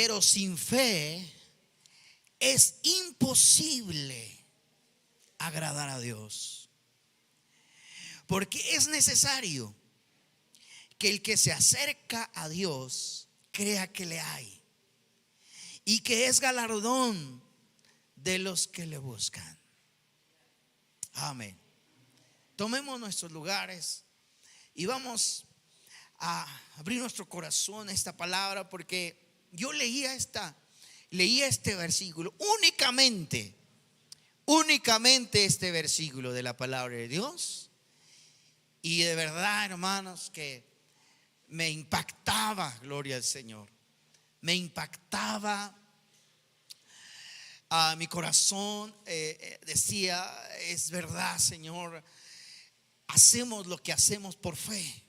Pero sin fe es imposible agradar a Dios. Porque es necesario que el que se acerca a Dios crea que le hay y que es galardón de los que le buscan. Amén. Tomemos nuestros lugares y vamos a abrir nuestro corazón a esta palabra, porque yo leía este versículo, únicamente este versículo de la palabra de Dios, y de verdad, hermanos, que me impactaba, gloria al Señor, me impactaba a mi corazón. Decía, es verdad, Señor, hacemos lo que hacemos por fe.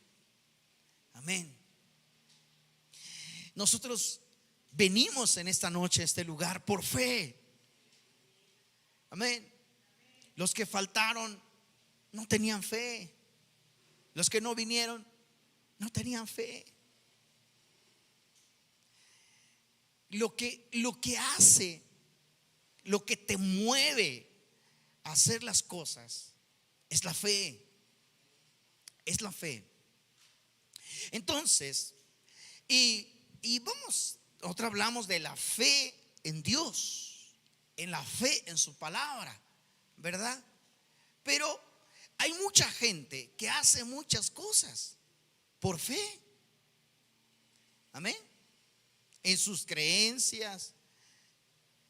Amén. Nosotros venimos en esta noche a este lugar por fe. Amén. Los que faltaron no tenían fe. Los que no vinieron no tenían fe. Lo que hace, lo que te mueve a hacer las cosas es la fe. Es la fe. Entonces, y vamos, nosotros hablamos de la fe en Dios, en la fe en su palabra, ¿verdad? Pero hay mucha gente que hace muchas cosas por fe. Amén. En sus creencias,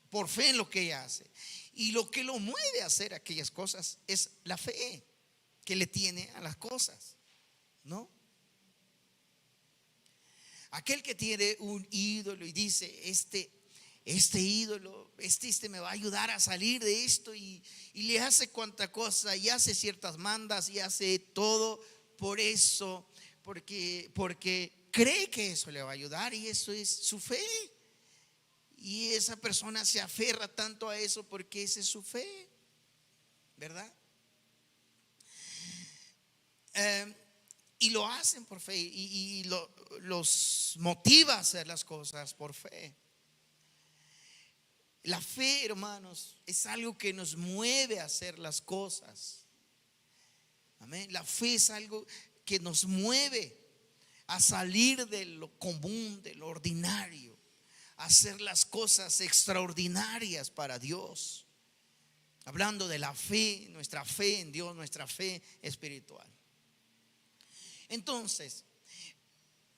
por fe en lo que ella hace. Y lo que lo mueve a hacer aquellas cosas es la fe que le tiene a las cosas, ¿no? Aquel que tiene un ídolo y dice, este ídolo, este me va a ayudar a salir de esto, y le hace cuanta cosa, y hace ciertas mandas, y hace todo por eso, porque cree que eso le va a ayudar, y eso es su fe. Y esa persona se aferra tanto a eso porque esa es su fe, ¿verdad? Y lo hacen por fe, y los motiva a hacer las cosas por fe. La fe, hermanos, es algo que nos mueve a hacer las cosas. Amén. La fe es algo que nos mueve a salir de lo común, de lo ordinario, a hacer las cosas extraordinarias para Dios. Hablando de la fe, nuestra fe en Dios, nuestra fe espiritual. Entonces,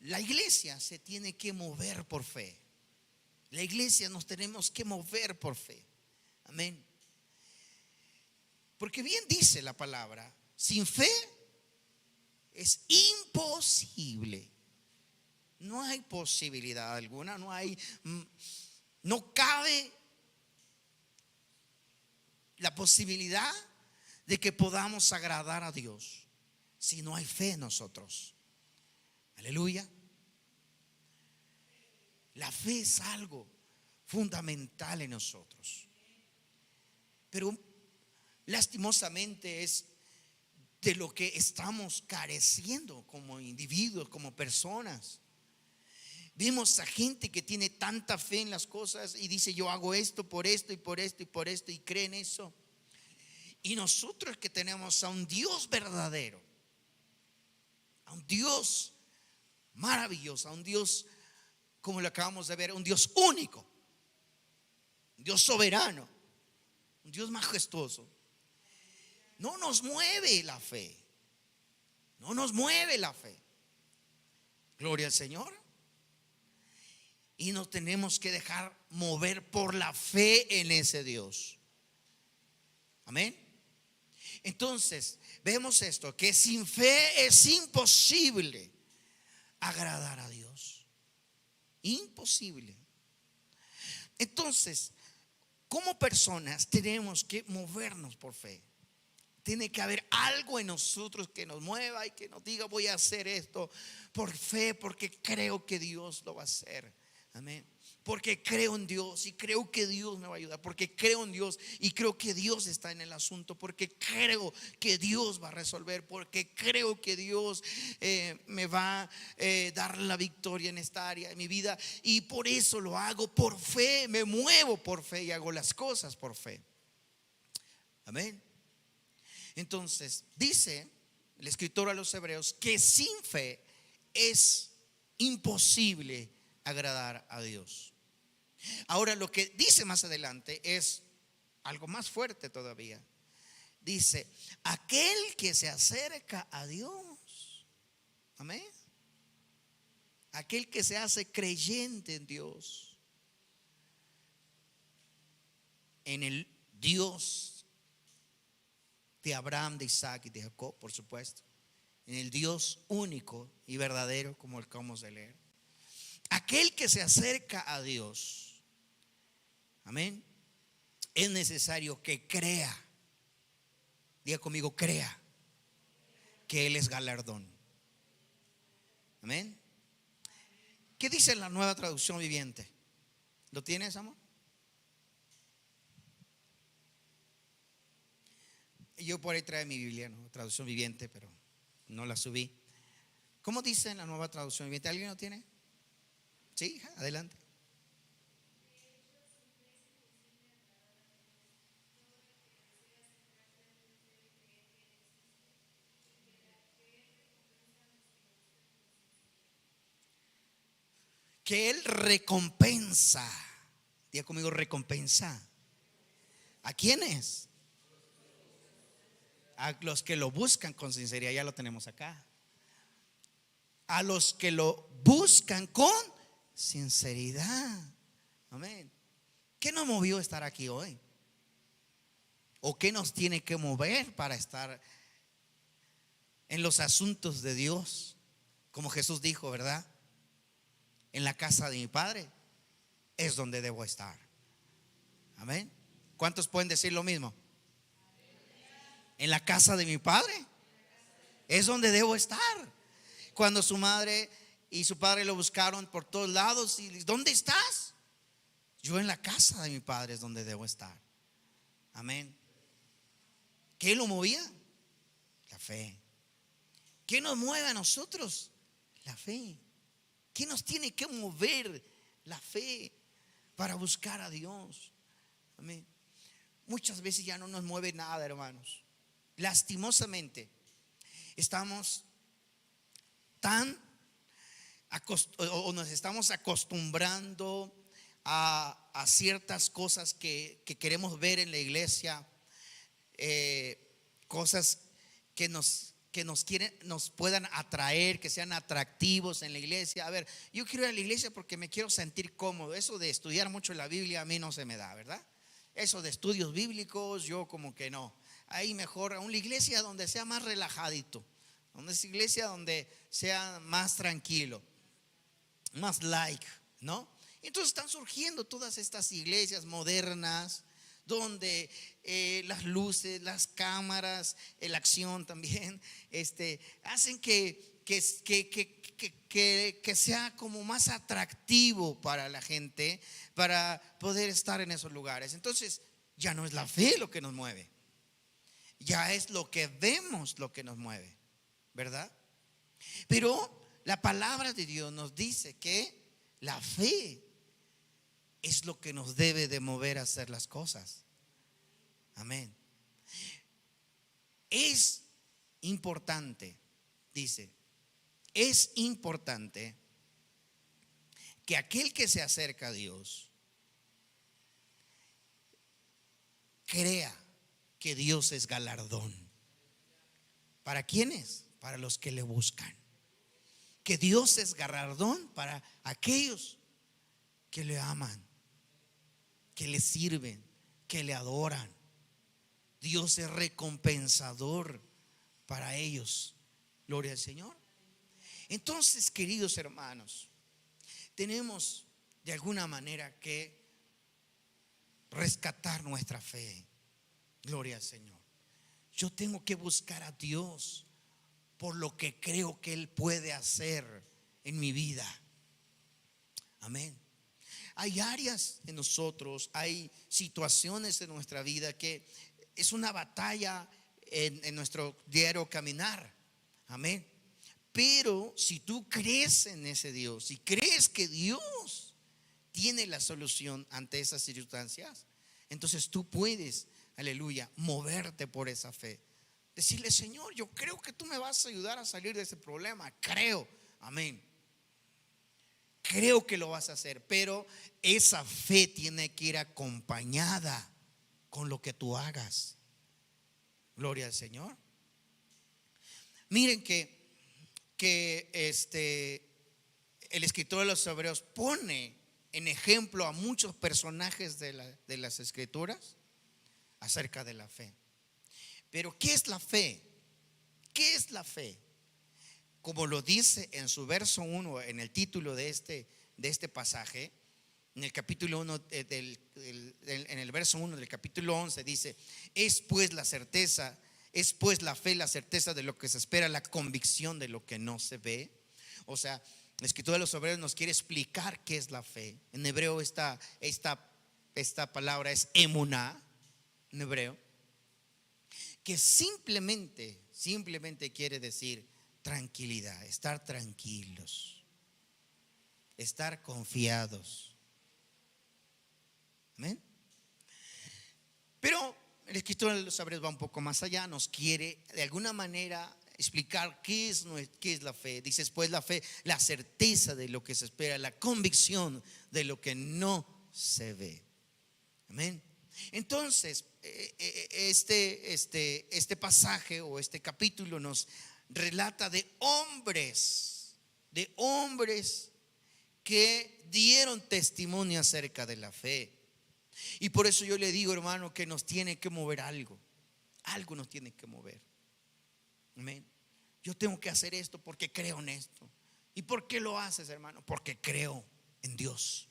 la iglesia se tiene que mover por fe. La iglesia nos tenemos que mover por fe. Amén. Porque bien dice la palabra, sin fe es imposible. No hay posibilidad alguna, no cabe la posibilidad de que podamos agradar a Dios si no hay fe en nosotros. Aleluya. La fe es algo fundamental en nosotros, pero lastimosamente es de lo que estamos careciendo como individuos, como personas. Vemos a gente que tiene tanta fe en las cosas y dice, yo hago esto por esto y por esto y por esto, y creen eso. Y nosotros que tenemos a un Dios verdadero, a un Dios maravilloso, a un Dios, como lo acabamos de ver, un Dios único, un Dios soberano, un Dios majestuoso, no nos mueve la fe. No nos mueve la fe. Gloria al Señor. Y nos tenemos que dejar mover por la fe en ese Dios. Amén. Entonces, vemos esto, que sin fe es imposible agradar a Dios. Imposible. Entonces, como personas tenemos que movernos por fe. Tiene que haber algo en nosotros que nos mueva y que nos diga, voy a hacer esto por fe, porque creo que Dios lo va a hacer. Amén. Porque creo en Dios y creo que Dios me va a ayudar. Porque creo en Dios y creo que Dios está en el asunto. Porque creo que Dios va a resolver. Porque creo que Dios me va a dar la victoria en esta área de mi vida. Y por eso lo hago por fe. Me muevo por fe y hago las cosas por fe. Amén. Entonces dice el escritor a los Hebreos que sin fe es imposible agradar a Dios. Ahora lo que dice más adelante es algo más fuerte todavía. Dice, aquel que se acerca a Dios, amén, aquel que se hace creyente en Dios, en el Dios de Abraham, de Isaac y de Jacob, por supuesto, en el Dios único y verdadero, como el que acabamos de leer. Aquel que se acerca a Dios, amén, es necesario que crea. Diga conmigo, crea que Él es galardón. Amén. ¿Qué dice la Nueva Traducción Viviente? ¿Lo tienes, amor? Yo por ahí trae mi Biblia, ¿no? Traducción Viviente, pero no la subí. ¿Cómo dice en la Nueva Traducción Viviente? ¿Alguien lo tiene? Sí, adelante. Que Él recompensa. Diga conmigo, recompensa. ¿A quiénes? A los que lo buscan con sinceridad. Ya lo tenemos acá. A los que lo buscan con sinceridad. Amén. ¿Qué nos movió a estar aquí hoy? ¿O qué nos tiene que mover para estar en los asuntos de Dios? Como Jesús dijo, ¿verdad? En la casa de mi Padre es donde debo estar. Amén. ¿Cuántos pueden decir lo mismo? En la casa de mi Padre es donde debo estar. Cuando su madre y su padre lo buscaron por todos lados, y ¿dónde estás? Yo en la casa de mi Padre es donde debo estar. Amén. ¿Qué lo movía? La fe. ¿Qué nos mueve a nosotros? La fe. ¿Qué nos tiene que mover? La fe para buscar a Dios. Amén. Muchas veces ya no nos mueve nada, hermanos. Lastimosamente estamos tan o nos estamos acostumbrando a ciertas cosas que queremos ver en la iglesia, cosas que nos puedan atraer, que sean atractivos en la iglesia. A ver, yo quiero ir a la iglesia porque me quiero sentir cómodo. Eso de estudiar mucho la Biblia a mí no se me da, ¿verdad? Eso de estudios bíblicos yo como que no. Ahí mejor a una iglesia donde sea más relajadito, donde es iglesia donde sea más tranquilo, más like, ¿no? Entonces están surgiendo todas estas iglesias modernas donde las luces, las cámaras, la acción también, hacen que sea como más atractivo para la gente, para poder estar en esos lugares. Entonces ya no es la fe lo que nos mueve, ya es lo que vemos lo que nos mueve, ¿verdad? Pero la palabra de Dios nos dice que la fe es lo que nos debe de mover a hacer las cosas. Amén. Es importante, dice, es importante que aquel que se acerca a Dios crea que Dios es galardón. ¿Para quiénes? Para los que le buscan. Que Dios es galardón para aquellos que le aman, que le sirven, que le adoran. Dios es recompensador para ellos. Gloria al Señor. Entonces, queridos hermanos, tenemos de alguna manera que rescatar nuestra fe. Gloria al Señor. Yo tengo que buscar a Dios por lo que creo que Él puede hacer en mi vida. Amén. hay áreas en nosotros, hay situaciones en nuestra vida que es una batalla en nuestro diario caminar. Amén. Pero si tú crees en ese Dios, si crees que Dios tiene la solución ante esas circunstancias, entonces tú puedes, aleluya, moverte por esa fe. Decirle: Señor, yo creo que tú me vas a ayudar a salir de ese problema. Creo, amén. Creo que lo vas a hacer, pero esa fe tiene que ir acompañada con lo que tú hagas. Gloria al Señor. Miren que el escritor de los Hebreos pone en ejemplo a muchos personajes de las Escrituras acerca de la fe. Pero ¿qué es la fe? ¿Qué es la fe? Como lo dice en su verso 1, en el título de este pasaje, en el capítulo 1, en el verso 1 del capítulo 11, dice: es pues la fe, la certeza de lo que se espera, la convicción de lo que no se ve. O sea, el escritor de los Hebreos nos quiere explicar qué es la fe. En hebreo esta palabra es emuná, en hebreo, que simplemente quiere decir tranquilidad, estar tranquilos, estar confiados. Amén. Pero el escritor de los Hebreos va un poco más allá, nos quiere de alguna manera explicar qué es la fe. Dice: pues la fe, la certeza de lo que se espera, la convicción de lo que no se ve. Amén. Entonces, este pasaje o este capítulo nos relata de hombres que dieron testimonio acerca de la fe. Y por eso yo le digo, hermano, que nos tiene que mover algo nos tiene que mover. Amén. Yo tengo que hacer esto porque creo en esto. ¿Y por qué lo haces, hermano? Porque creo en Dios.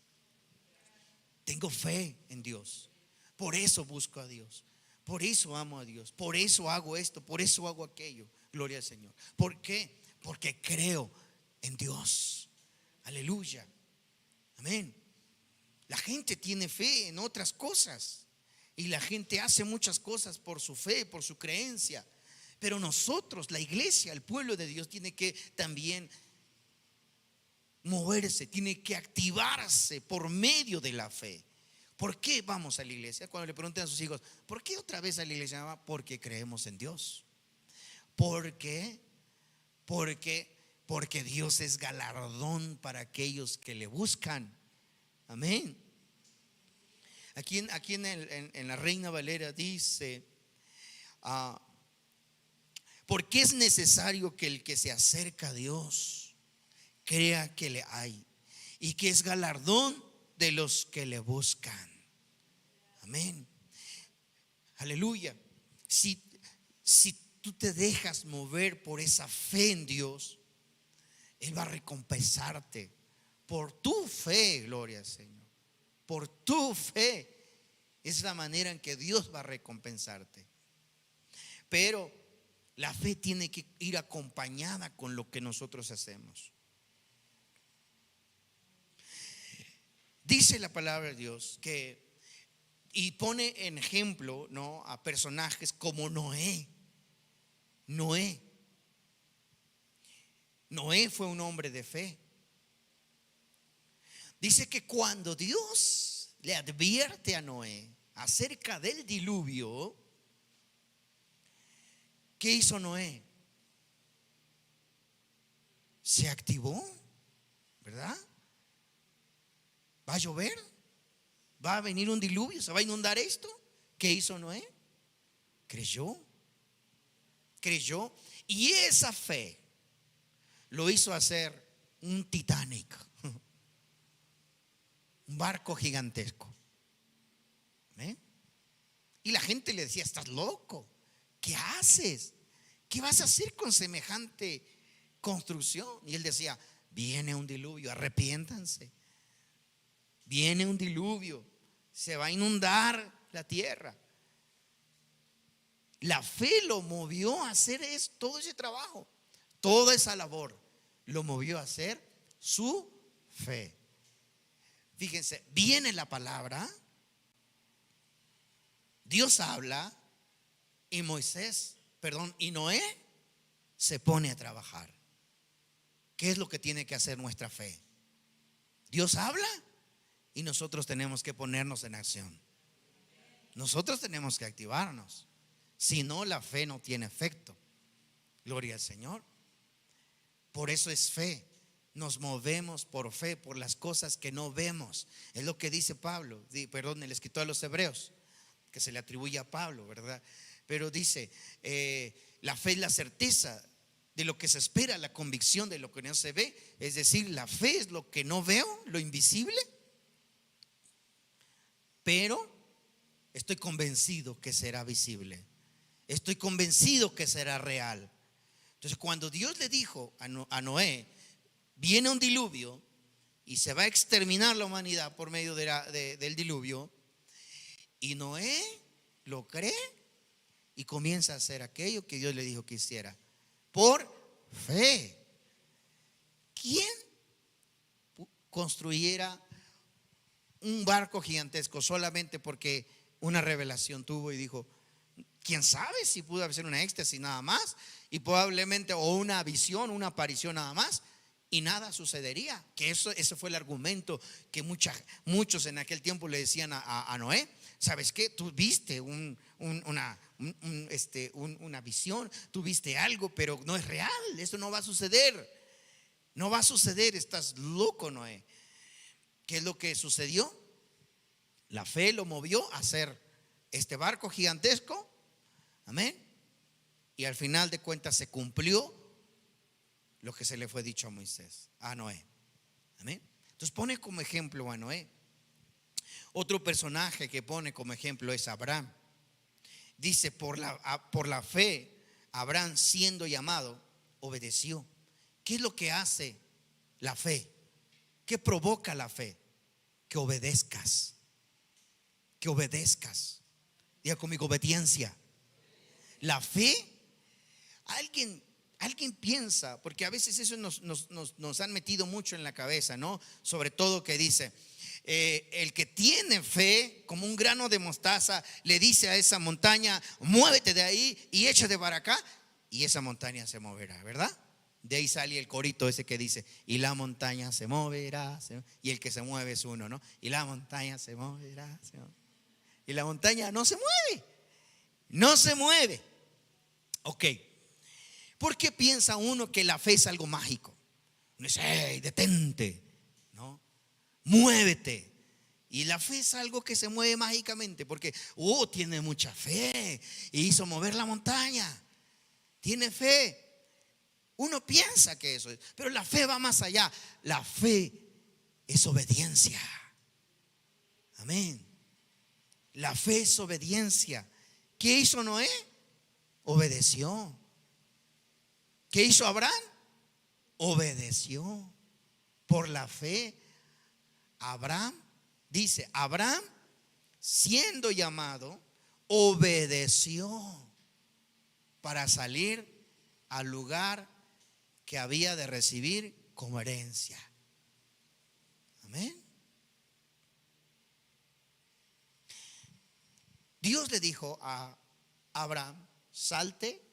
Tengo fe en Dios. Por eso busco a Dios. Por eso amo a Dios. Por eso hago esto. Por eso hago aquello. Gloria al Señor. ¿Por qué? Porque creo en Dios. Aleluya. Amén. La gente tiene fe en otras cosas. Y la gente hace muchas cosas por su fe, por su creencia. Pero nosotros, la iglesia, el pueblo de Dios, tiene que también moverse, tiene que activarse por medio de la fe. ¿Por qué vamos a la iglesia? Cuando le pregunten a sus hijos: ¿por qué otra vez a la iglesia? Porque creemos en Dios. ¿Por qué? Porque Dios es galardón para aquellos que le buscan. Amén. Aquí en la Reina Valera dice: porque es necesario que el que se acerca a Dios crea que le hay y que es galardón de los que le buscan. Amén. Aleluya. Si tú te dejas mover por esa fe en Dios, Él va a recompensarte por tu fe. Gloria al Señor. Por tu fe es la manera en que Dios va a recompensarte. Pero la fe tiene que ir acompañada con lo que nosotros hacemos. Dice la palabra de Dios y pone en ejemplo, ¿no?, a personajes como Noé. Noé fue un hombre de fe. Dice que cuando Dios le advierte a Noé acerca del diluvio, ¿qué hizo Noé? Se activó, ¿verdad? ¿Va a llover? ¿Va a venir un diluvio? ¿Se va a inundar esto? ¿Qué hizo Noé? Creyó. Y esa fe lo hizo hacer un Titanic, un barco gigantesco. ¿Eh? Y la gente le decía: estás loco, ¿qué haces? ¿Qué vas a hacer con semejante construcción? Y él decía: viene un diluvio, arrepiéntanse. Viene un diluvio, se va a inundar la tierra. La fe lo movió a hacer todo ese trabajo, toda esa labor, lo movió a hacer su fe. Fíjense, viene la palabra, Dios habla y y Noé se pone a trabajar. ¿Qué es lo que tiene que hacer nuestra fe? Dios habla y nosotros tenemos que ponernos en acción. Nosotros tenemos que activarnos. Si no, la fe no tiene efecto. Gloria al Señor. Por eso es fe. Nos movemos por fe, por las cosas que no vemos. Es lo que dice Pablo, el escritor a los Hebreos, que se le atribuye a Pablo, ¿verdad? Pero dice, la fe es la certeza de lo que se espera, la convicción de lo que no se ve. Es decir, la fe es lo que no veo, lo invisible, pero estoy convencido que será visible. Estoy convencido que será real. Entonces, cuando Dios le dijo a Noé, viene un diluvio y se va a exterminar la humanidad por medio del diluvio, y Noé lo cree y comienza a hacer aquello que Dios le dijo que hiciera por fe. ¿Quién construyera un barco gigantesco solamente porque una revelación tuvo y dijo, quién sabe si pudo hacer una éxtasis nada más, y probablemente, o una visión, una aparición nada más, y nada sucedería? Que ese fue el argumento que muchos en aquel tiempo le decían a Noé. ¿Sabes qué? Tú viste una visión, tú viste algo, pero no es real, eso no va a suceder. No va a suceder, estás loco, Noé. ¿Qué es lo que sucedió? La fe lo movió a hacer este barco gigantesco. Amén. Y al final de cuentas se cumplió lo que se le fue dicho a Moisés, a Noé. Amén. Entonces pone como ejemplo a Noé. Otro personaje que pone como ejemplo es Abraham. Dice, por la fe, Abraham, siendo llamado, obedeció. ¿Qué es lo que hace la fe? ¿Qué provoca la fe? Que obedezcas. Que obedezcas. Diga conmigo, obediencia. La fe, alguien piensa, porque a veces eso nos han metido mucho en la cabeza, ¿no? Sobre todo que dice, el que tiene fe como un grano de mostaza le dice a esa montaña, muévete de ahí y échate para acá, y esa montaña se moverá, ¿verdad? De ahí sale el corito ese que dice, y la montaña se moverá, y el que se mueve es uno, ¿no? Y la montaña se moverá, y la montaña no se mueve, no se mueve. Ok. ¿Por qué piensa uno que la fe es algo mágico? Uno dice, hey, detente, ¿no? Muévete. Y la fe es algo que se mueve mágicamente porque, tiene mucha fe y hizo mover la montaña. Tiene fe. Uno piensa que eso es, pero la fe va más allá. La fe es obediencia. Amén. La fe es obediencia. ¿Qué hizo Noé? Obedeció. ¿Qué hizo Abraham? Obedeció. Por la fe, Abraham, dice, Abraham, siendo llamado, obedeció para salir al lugar que había de recibir como herencia. Amén. Dios le dijo a Abraham, salte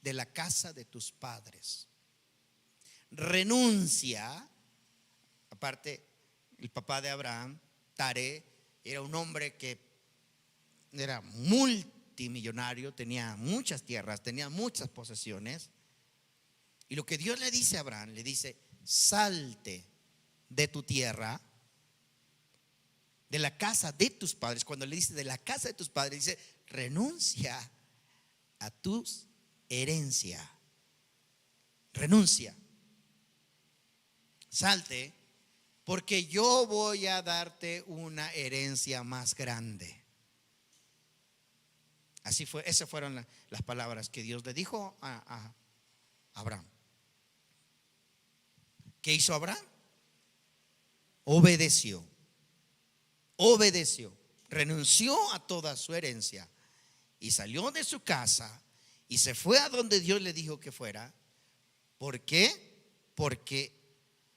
de la casa de tus padres, renuncia. Aparte, el papá de Abraham, Taré, era un hombre que era multimillonario, tenía muchas tierras, tenía muchas posesiones. Y lo que Dios le dice a Abraham, le dice, salte de tu tierra, de la casa de tus padres. Cuando le dice de la casa de tus padres, dice, renuncia a tus herencia. Renuncia. Salte, porque yo voy a darte una herencia más grande. Así fue, esas fueron las palabras que Dios le dijo a Abraham. ¿Qué hizo Abraham? Obedeció. Obedeció. Renunció a toda su herencia y salió de su casa y se fue a donde Dios le dijo que fuera. ¿Por qué? Porque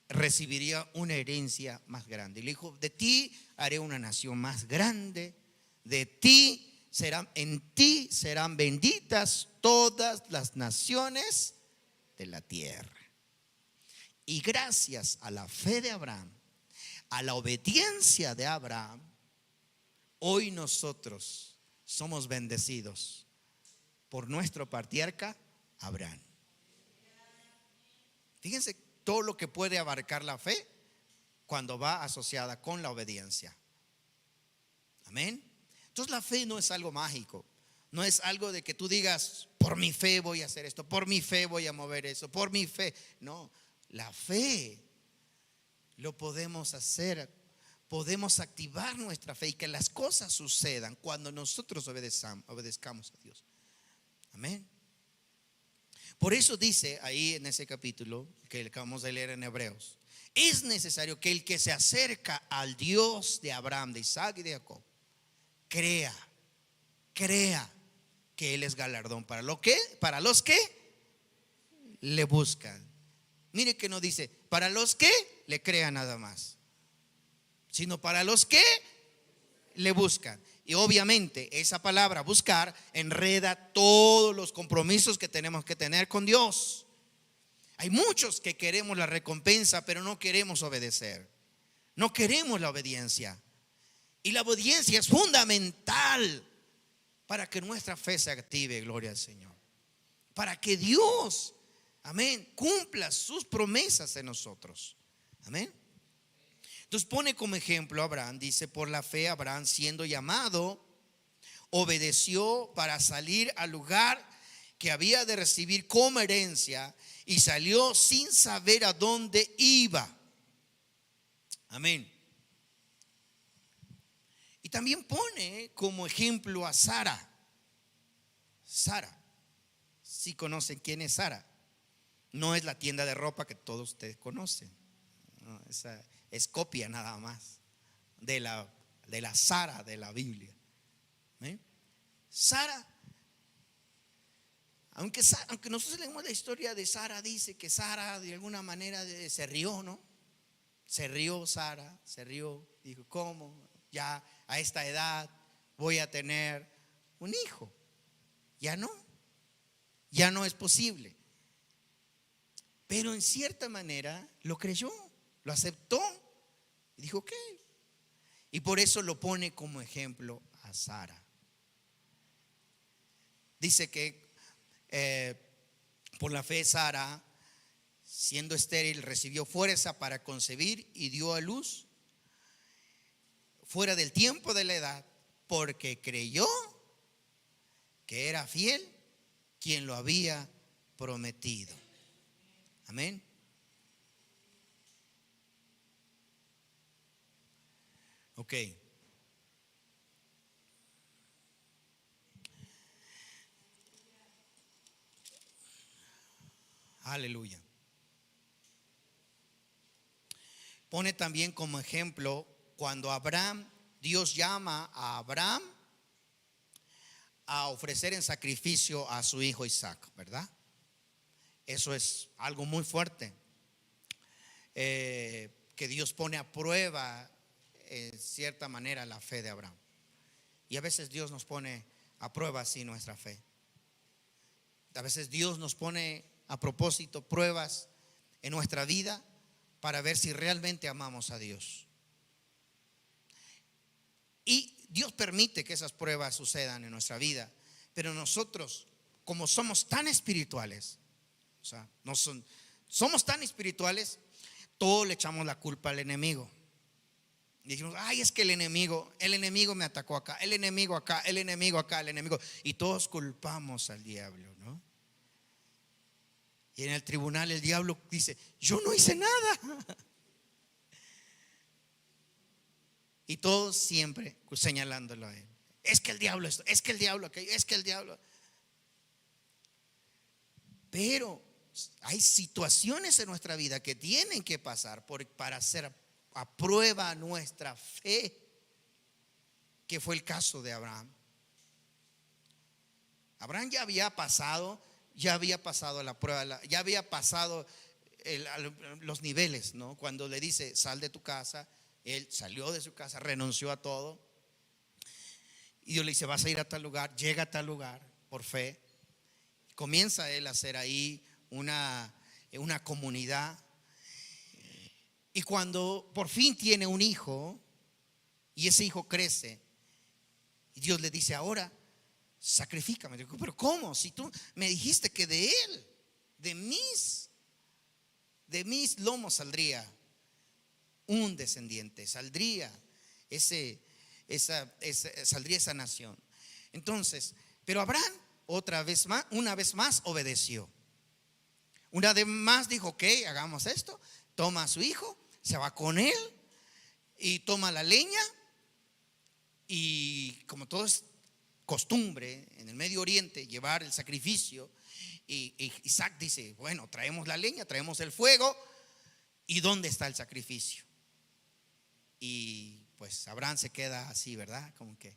recibiría una herencia más grande. Y le dijo: de ti haré una nación más grande, en ti serán benditas todas las naciones de la tierra. Y gracias a la fe de Abraham, a la obediencia de Abraham, hoy nosotros somos bendecidos por nuestro patriarca Abraham. Fíjense todo lo que puede abarcar la fe cuando va asociada con la obediencia. Amén. Entonces la fe no es algo mágico. No es algo de que tú digas: por mi fe voy a hacer esto, por mi fe voy a mover eso, por mi fe. No, la fe lo podemos hacer. Podemos activar nuestra fe y que las cosas sucedan cuando nosotros obedezcamos a Dios. Amén. Por eso dice ahí en ese capítulo que acabamos de leer en Hebreos: es necesario que el que se acerca al Dios de Abraham, de Isaac y de Jacob, crea que Él es galardón para los que le buscan. Mire que no dice para los que le crean nada más, sino para los que le buscan. Y obviamente esa palabra buscar enreda todos los compromisos que tenemos que tener con Dios. Hay muchos que queremos la recompensa, pero no queremos obedecer. No queremos la obediencia. Y la obediencia es fundamental para que nuestra fe se active, gloria al Señor. Para que Dios, amén, cumpla sus promesas en nosotros. Amén. Entonces pone como ejemplo a Abraham. Dice: por la fe Abraham, siendo llamado, obedeció para salir al lugar que había de recibir como herencia, y salió sin saber a dónde iba. Amén. Y también pone como ejemplo a Sara. Sara, si conocen quién es Sara. No es la tienda de ropa que todos ustedes conocen. No, esa es copia nada más de la Sara de la Biblia. ¿Ven? Sara, aunque nosotros leemos la historia de Sara, dice que Sara de alguna manera se rió, ¿no? Se rió Sara, se rió. Dijo: ¿cómo? Ya a esta edad voy a tener un hijo. Ya no es posible. Pero en cierta manera lo creyó, lo aceptó y dijo: ok. Y por eso lo pone como ejemplo a Sara. Dice que por la fe Sara, siendo estéril, recibió fuerza para concebir y dio a luz fuera del tiempo de la edad, porque creyó que era fiel quien lo había prometido. Amén. Ok. Aleluya. Pone también como ejemplo cuando Dios llama a Abraham a ofrecer en sacrificio a su hijo Isaac, ¿verdad? Eso es algo muy fuerte, que Dios pone a prueba en cierta manera la fe de Abraham. Y a veces Dios nos pone a prueba así nuestra fe. A veces Dios nos pone a propósito pruebas en nuestra vida para ver si realmente amamos a Dios. Y Dios permite que esas pruebas sucedan en nuestra vida, pero nosotros, como somos tan espirituales, somos tan espirituales, todos le echamos la culpa al enemigo. Y decimos: ay, es que el enemigo me atacó acá, el enemigo acá, el enemigo acá, el enemigo. Y todos culpamos al diablo, ¿no? Y en el tribunal el diablo dice: yo no hice nada. Y todos siempre señalándolo a él. Es que el diablo esto, es que el diablo aquello, es que el diablo. Pero hay situaciones en nuestra vida que tienen que pasar para hacer a prueba nuestra fe, que fue el caso de Abraham. Abraham ya había pasado la prueba, ya había pasado los niveles, ¿no? Cuando le dice, sal de tu casa, él salió de su casa, renunció a todo. Y Dios le dice, vas a ir a tal lugar, llega a tal lugar por fe. Comienza él a hacer ahí una comunidad. Y cuando por fin tiene un hijo, y ese hijo crece, y Dios le dice, ahora sacrifícame. Digo, pero ¿cómo? Si tú me dijiste que de él, de mis lomos saldría un descendiente, saldría saldría esa nación. Entonces, pero Abraham una vez más obedeció. Una vez más dijo, ok, hagamos esto. Toma a su hijo, se va con él y toma la leña. Y como todo es costumbre en el Medio Oriente, llevar el sacrificio, y Isaac dice, bueno, traemos la leña, traemos el fuego, ¿y dónde está el sacrificio? Y pues Abraham se queda así, ¿verdad? Como que,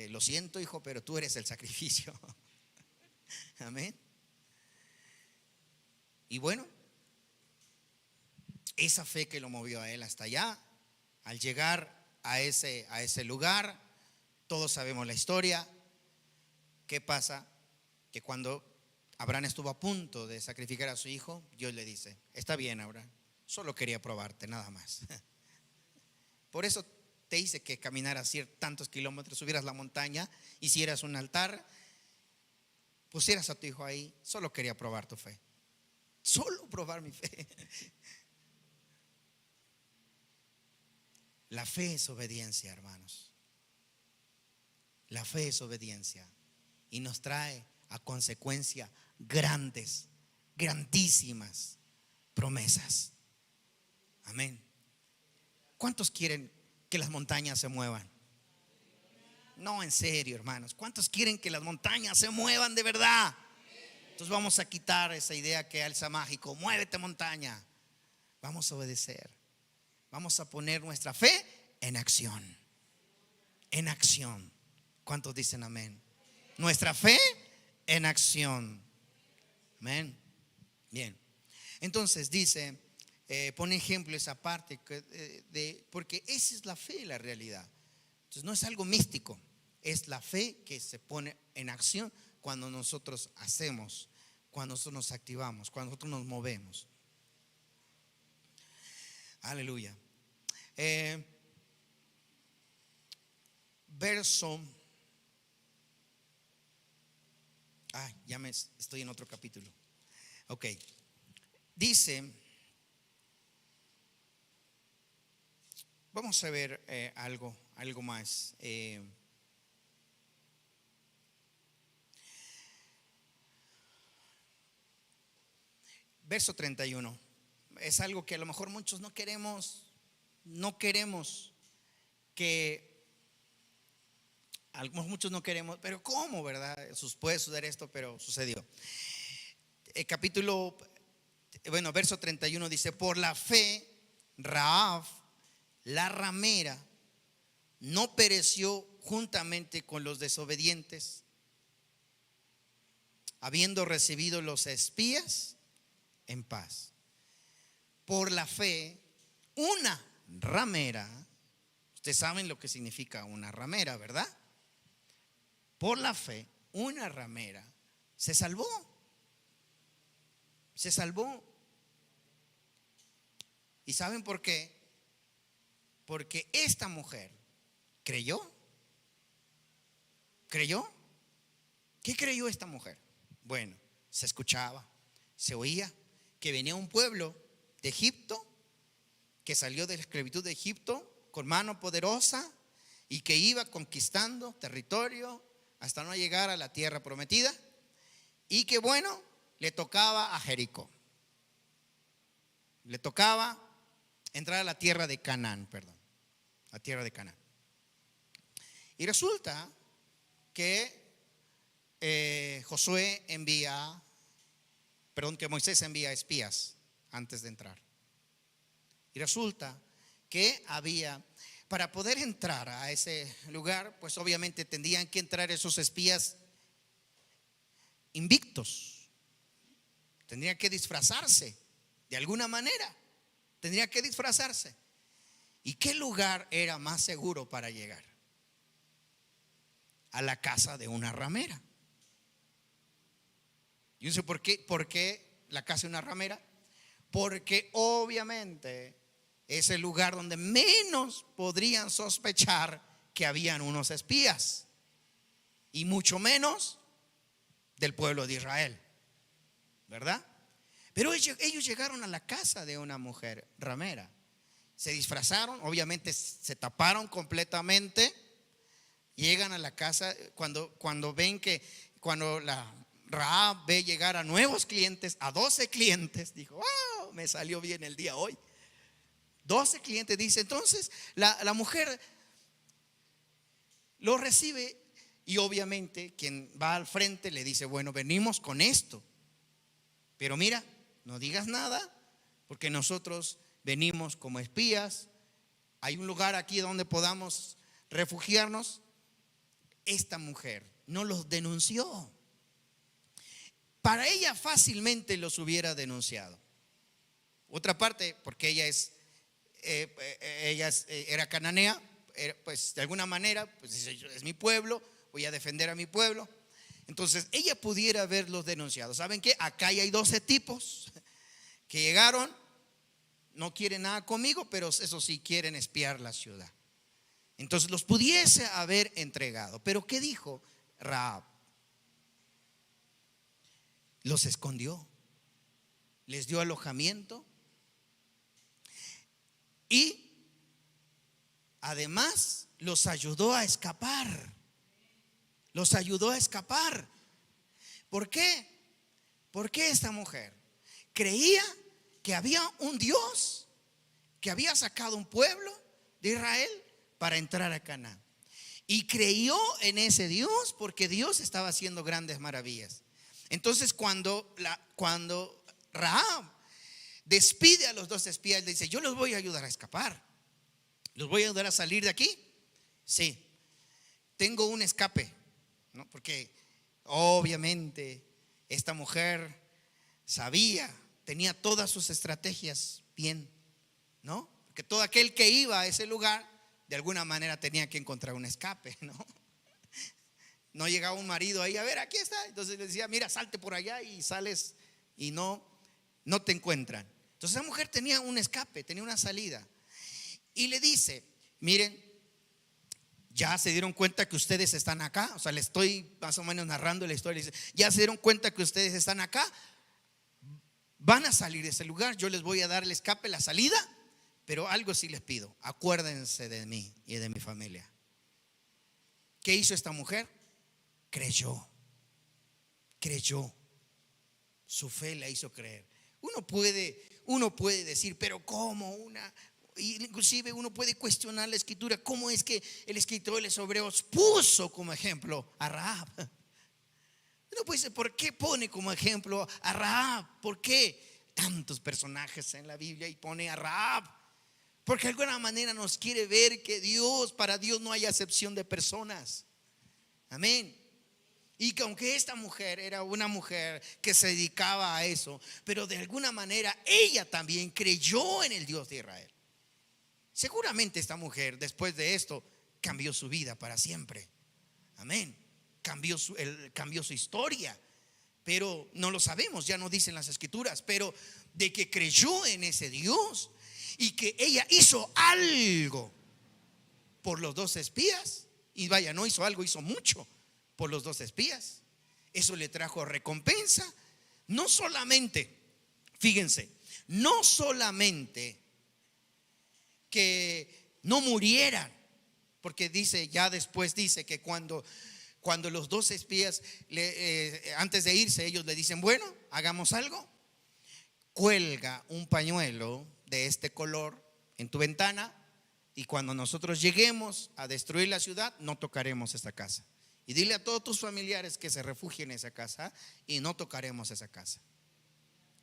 lo siento, hijo, pero tú eres el sacrificio. Amén. Y bueno, esa fe que lo movió a él hasta allá, al llegar a ese lugar, todos sabemos la historia. ¿Qué pasa? Que cuando Abraham estuvo a punto de sacrificar a su hijo, Dios le dice, está bien, Abraham, solo quería probarte, nada más. Por eso te hice que caminaras tantos kilómetros, subieras la montaña, hicieras un altar, pusieras a tu hijo ahí. Solo quería probar tu fe, solo probar mi fe. La fe es obediencia, hermanos. La fe es obediencia y nos trae a consecuencia grandísimas promesas. Amén. ¿Cuántos quieren que las montañas se muevan? No, en serio, hermanos. ¿Cuántos quieren que las montañas se muevan de verdad? Entonces vamos a quitar esa idea que alza mágico. Muévete, montaña. Vamos a obedecer. Vamos a poner nuestra fe en acción. En acción. ¿Cuántos dicen amén? Nuestra fe en acción. Amén. Bien. Entonces dice, pone ejemplo esa parte porque esa es la fe, la realidad. Entonces no es algo místico, es la fe que se pone en acción cuando nosotros hacemos, cuando nosotros nos activamos, cuando nosotros nos movemos. Aleluya. Verso. Estoy en otro capítulo. Ok. Dice, vamos a ver algo más. Verso 31. Es algo que a lo mejor muchos no queremos que, muchos no queremos, pero ¿cómo, verdad? Puede suceder esto, pero sucedió. Verso 31 dice, por la fe, Rahab, la ramera, no pereció juntamente con los desobedientes, habiendo recibido los espías en paz. Por la fe, una ramera, ustedes saben lo que significa una ramera, ¿verdad? Por la fe, una ramera se salvó. Se salvó. ¿Y saben por qué? Porque esta mujer creyó. ¿Creyó? ¿Qué creyó esta mujer? Bueno, se escuchaba, se oía que venía un pueblo de Egipto, que salió de la esclavitud de Egipto con mano poderosa y que iba conquistando territorio hasta no llegar a la tierra prometida, y que bueno, le tocaba a Jericó, le tocaba entrar a la tierra de Canaán, la tierra de Canaán. Y resulta que que Moisés envía espías antes de entrar. Y resulta que para poder entrar a ese lugar, pues obviamente tendrían que entrar esos espías invictos, tendrían que disfrazarse De alguna manera tendría que disfrazarse. ¿Y qué lugar era más seguro para llegar? A la casa de una ramera. Yo no sé por qué la casa de una ramera. Porque obviamente es el lugar donde menos podrían sospechar que habían unos espías, y mucho menos del pueblo de Israel, ¿verdad? Pero ellos llegaron a la casa de una mujer ramera, se disfrazaron, obviamente se taparon completamente, llegan a la casa. Cuando ven que, cuando la Rahab ve llegar a nuevos clientes, a 12 clientes, dijo: wow, me salió bien el día hoy. 12 clientes, dice. Entonces la mujer lo recibe, y obviamente quien va al frente le dice: bueno, venimos con esto, pero mira, no digas nada, porque nosotros venimos como espías. Hay un lugar aquí donde podamos refugiarnos. Esta mujer no los denunció. Para ella fácilmente los hubiera denunciado. Otra parte, porque ella era cananea, pues de alguna manera, pues es mi pueblo, voy a defender a mi pueblo. Entonces ella pudiera haberlos denunciado. ¿Saben qué? Acá hay 12 tipos que llegaron, no quieren nada conmigo, pero eso sí, quieren espiar la ciudad. Entonces los pudiese haber entregado. Pero ¿qué dijo Rahab? Los escondió, les dio alojamiento y además los ayudó a escapar. Los ayudó a escapar. ¿Por qué? Porque esta mujer creía que había un Dios que había sacado un pueblo de Israel para entrar a Canaán, y creyó en ese Dios porque Dios estaba haciendo grandes maravillas. Entonces cuando Rahab despide a los 2 espías, le dice: yo los voy a ayudar a escapar, los voy a ayudar a salir de aquí. Sí, tengo un escape, ¿no? Porque obviamente esta mujer tenía todas sus estrategias bien, ¿no? Porque todo aquel que iba a ese lugar de alguna manera tenía que encontrar un escape, ¿no? No llegaba un marido ahí: a ver, aquí está. Entonces le decía: mira, salte por allá, y sales y no te encuentran. Entonces esa mujer tenía un escape, tenía una salida. Y le dice: miren, ya se dieron cuenta que ustedes están acá. O sea, le estoy más o menos narrando la historia. Le dice: ya se dieron cuenta que ustedes están acá, van a salir de ese lugar, yo les voy a dar el escape, la salida, pero algo sí les pido: acuérdense de mí y de mi familia. ¿Qué hizo esta mujer? Creyó. Su fe la hizo creer. Uno puede decir: pero ¿cómo inclusive uno puede cuestionar la escritura? ¿Cómo es que el escritor de los Hebreos puso como ejemplo a Rahab? Uno puede decir: ¿por qué pone como ejemplo a Rahab? ¿Por qué tantos personajes en la Biblia y pone a Rahab? Porque de alguna manera nos quiere ver que para Dios no hay acepción de personas. Amén. Y que aunque esta mujer era una mujer que se dedicaba a eso, pero de alguna manera ella también creyó en el Dios de Israel. Seguramente esta mujer, después de esto, cambió su vida para siempre. Amén. Cambió su historia. Pero no lo sabemos, ya no dicen las escrituras. Pero de que creyó en ese Dios, y que ella hizo algo por los 2 espías. Y vaya, no hizo algo, hizo mucho por los 2 espías. Eso le trajo recompensa. No solamente, fíjense, no solamente que no murieran, porque ya después dice que cuando los 2 espías antes de irse, ellos le dicen: bueno, hagamos algo, cuelga un pañuelo de este color en tu ventana, y cuando nosotros lleguemos a destruir la ciudad, no tocaremos esta casa. Y dile a todos tus familiares que se refugien en esa casa, y no tocaremos esa casa.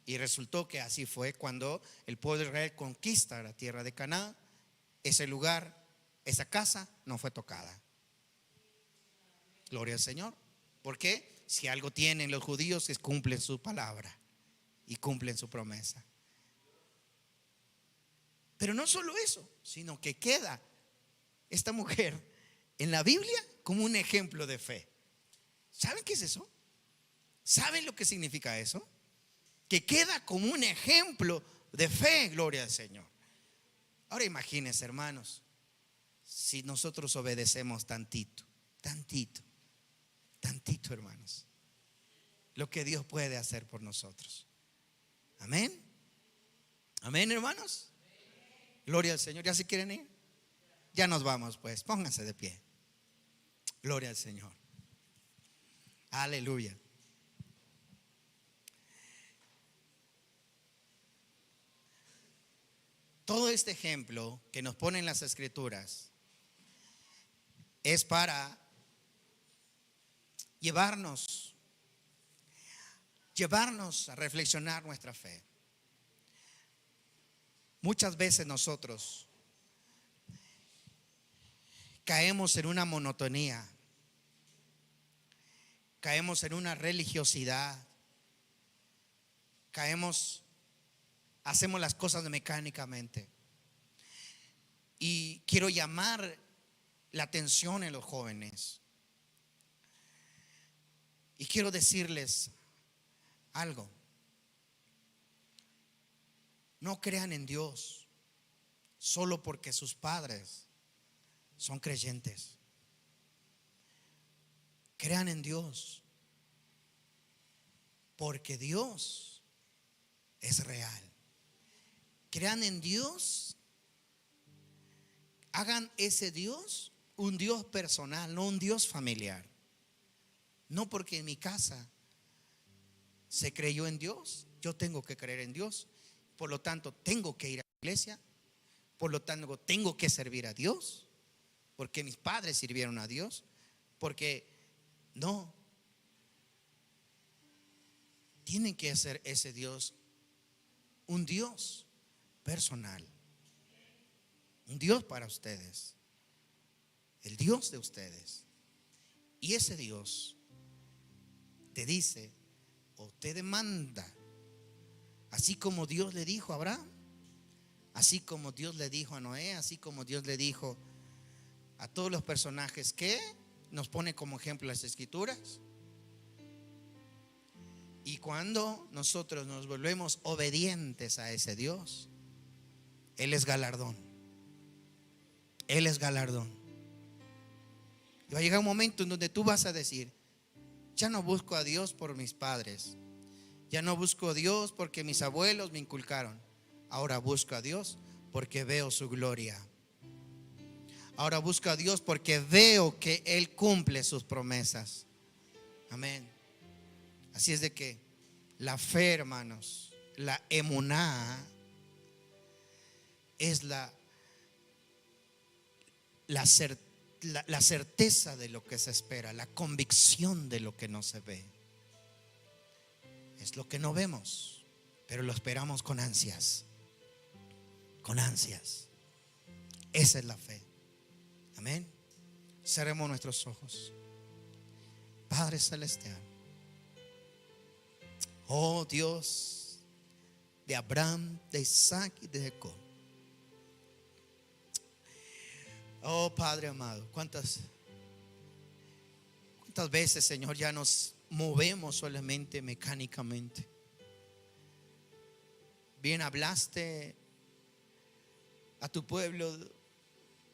Y resultó que así fue. Cuando el pueblo de Israel conquista la tierra de Canaán, ese lugar, esa casa no fue tocada. Gloria al Señor. Porque si algo tienen los judíos, es cumplen su palabra y cumplen su promesa. Pero no solo eso, sino que queda esta mujer en la Biblia como un ejemplo de fe. ¿Saben qué es eso? ¿Saben lo que significa eso? Que queda como un ejemplo de fe, gloria al Señor. Ahora imagínense, hermanos, si nosotros obedecemos tantito, hermanos, lo que Dios puede hacer por nosotros. Amén. Amén, hermanos. Gloria al Señor. ¿Ya se quieren ir? Ya nos vamos, pues. Pónganse de pie. Gloria al Señor. Aleluya. Todo este ejemplo que nos ponen las Escrituras es para llevarnos a reflexionar nuestra fe. Muchas veces nosotros caemos en una monotonía, caemos en una religiosidad, hacemos las cosas mecánicamente. Y quiero llamar la atención en los jóvenes. Y quiero decirles algo. No crean en Dios solo porque sus padres son creyentes. Crean en Dios porque Dios es real. Crean en Dios. Hagan ese Dios un Dios personal, no un Dios familiar. No porque en mi casa se creyó en Dios, yo tengo que creer en Dios. Por lo tanto, tengo que ir a la iglesia. Por lo tanto, tengo que servir a Dios. Porque mis padres sirvieron a Dios. Porque no. Tienen que hacer ese Dios un Dios personal. Un Dios para ustedes. El Dios de ustedes. Y ese Dios te dice o te demanda, así como Dios le dijo a Abraham, así como Dios le dijo a Noé, así como Dios le dijo a todos los personajes que nos pone como ejemplo las Escrituras. Y cuando nosotros nos volvemos obedientes a ese Dios, Él es galardón. Él es galardón. Y va a llegar un momento en donde tú vas a decir: ya no busco a Dios por mis padres, ya no busco a Dios porque mis abuelos me inculcaron. Ahora busco a Dios porque veo su gloria. Ahora busco a Dios porque veo que Él cumple sus promesas. Amén. Así es de que la fe, hermanos, la emuná es la certeza de lo que se espera, la convicción de lo que no se ve. Es lo que no vemos, pero lo esperamos con ansias. Con ansias. Esa es la fe. Amén. Cerremos nuestros ojos. Padre celestial, oh Dios de Abraham, de Isaac y de Jacob. Oh Padre amado, ¿cuántas veces, Señor, ya nos movemos solamente mecánicamente? Bien hablaste a tu pueblo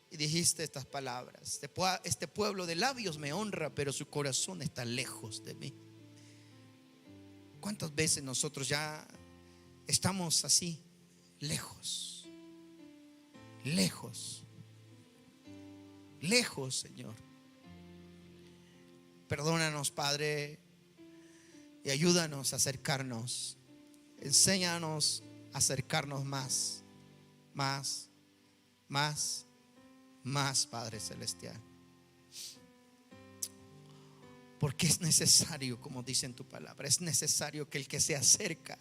y dijiste estas palabras: este pueblo de labios me honra, pero su corazón está lejos de mí. ¿Cuántas veces nosotros ya estamos así, lejos, Señor? Perdónanos, Padre, y ayúdanos a acercarnos. Enséñanos a acercarnos más, Padre celestial. Porque es necesario, como dice en tu palabra, es necesario que el que se acerca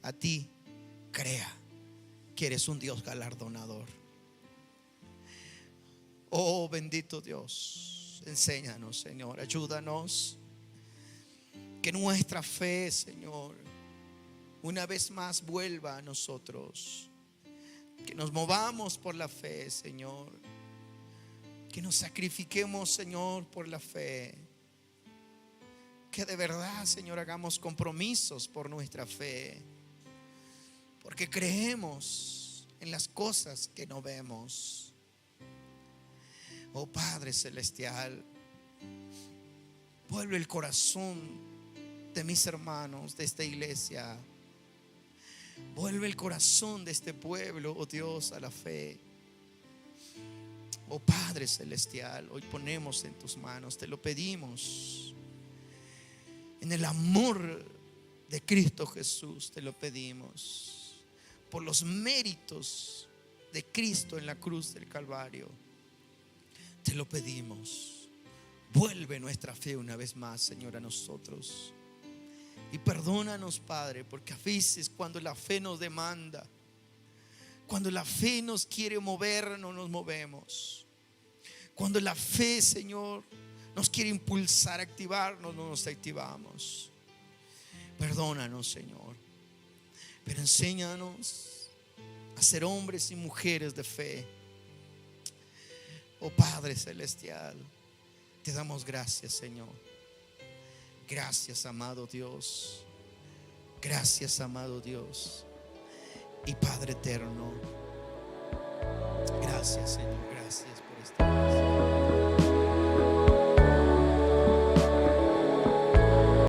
a ti, crea que eres un Dios galardonador. Oh bendito Dios, enséñanos, Señor, ayúdanos. Que nuestra fe, Señor, una vez más vuelva a nosotros. Que nos movamos por la fe, Señor. Que nos sacrifiquemos, Señor, por la fe. Que de verdad, Señor, hagamos compromisos por nuestra fe. Porque creemos en las cosas que no vemos. Oh Padre Celestial, vuelve el corazón de mis hermanos de esta iglesia. Vuelve el corazón de este pueblo, oh Dios, a la fe. Oh Padre Celestial, hoy ponemos en tus manos, te lo pedimos. En el amor de Cristo Jesús te lo pedimos. Por los méritos de Cristo en la cruz del Calvario, te lo pedimos. Vuelve nuestra fe una vez más, Señor, a nosotros. Y perdónanos, Padre, porque a veces cuando la fe nos demanda, cuando la fe nos quiere mover, no nos movemos. Cuando la fe, Señor, nos quiere impulsar a activarnos, no nos activamos. Perdónanos, Señor, pero enséñanos a ser hombres y mujeres de fe. Oh Padre Celestial, te damos gracias, Señor. Gracias, amado Dios. Gracias, amado Dios y Padre eterno. Gracias, Señor.